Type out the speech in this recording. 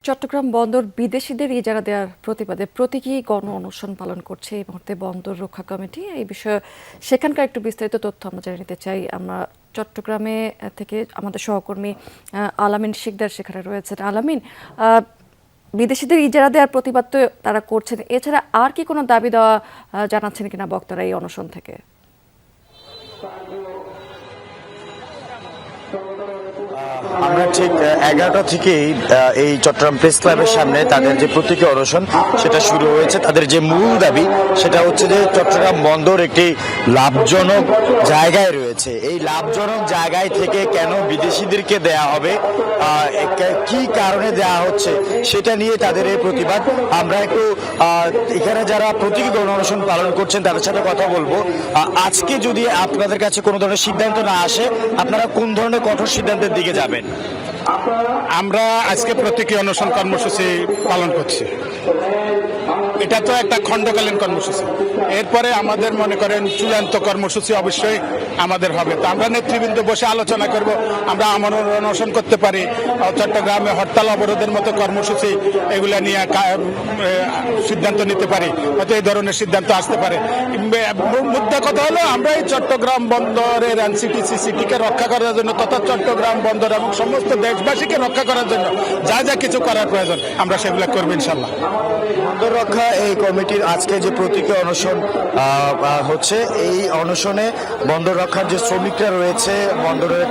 চট্টগ্রাম বন্দর বিদেশিদের ইজারা দেওয়ার প্রতিবাদে প্রতীকী গণ অনশন পালন করছে এই মুহূর্তে বন্দর রক্ষা কমিটি। এই বিষয়ে সেখানকার একটু বিস্তারিত তথ্য আমরা জেনে নিতে চাই। আমরা চট্টগ্রামে থেকে আমাদের সহকর্মী আলামিন শিকদার সেখানে রয়েছেন। আলামিন, বিদেশিদের ইজারা দেওয়ার প্রতিবাদ তো তারা করছেন, এছাড়া আর কি কোনো দাবি দেওয়া জানাচ্ছেন কিনা বক্তারা এই অনশন থেকে? আমরা ঠিক 11টা থেকেই এই চট্টগ্রাম প্রেস ক্লাবের সামনে তাদের যে প্রতীকী অনশন সেটা শুরু হয়েছে। তাদের যে মূল দাবি সেটা হচ্ছে যে চট্টগ্রাম বন্দর একটি লাভজনক জায়গায় রয়েছে, এই লাভজনক জায়গায় থেকে কেন বিদেশিদেরকে দেয়া হবে, কি কারণে দেয়া হচ্ছে সেটা নিয়ে তাদের এই প্রতিবাদ। আমরা একটু এখানে যারা প্রতীকী গণ অনশন পালন করছেন তাদের সাথে কথা বলবো। আজকে যদি আপনাদের কাছে কোনো ধরনের সিদ্ধান্ত না আসে, আপনারা কোন ধরনের কঠোর সিদ্ধান্তের দিকে যাবেন? আমরা আজকে প্রতীকী অনশন কর্মসূচি পালন করছি। এটা তো একটা খণ্ডকালীন কর্মসূচি, এরপরে আমাদের মনে করেন চূড়ান্ত কর্মসূচি অবশ্যই আমাদের হবে। তো আমরা নেতৃবৃন্দ বসে আলোচনা করব, আমরা আমরণ অনশন করতে পারি, চট্টগ্রামে হরতাল অবরোধের মতো কর্মসূচি এগুলা নিয়ে সিদ্ধান্ত নিতে পারি, হয়তো এই ধরনের সিদ্ধান্ত আসতে পারে। মুদ্রা কথা হলো আমরা এই চট্টগ্রাম বন্দরের সিটিকে রক্ষা করার জন্য তথা চট্টগ্রাম বন্দর এবং সমস্ত দেশবাসীকে রক্ষা করার জন্য যা যা কিছু করার প্রয়োজন আমরা সেগুলো করবো ইনশাল্লাহ। বন্দর রক্ষা এই কমিটির আজকে যে প্রতীকী অনশন হচ্ছে, এই অনশনে বন্দর রক্ষার যে শ্রমিকরা রয়েছে, বন্দরের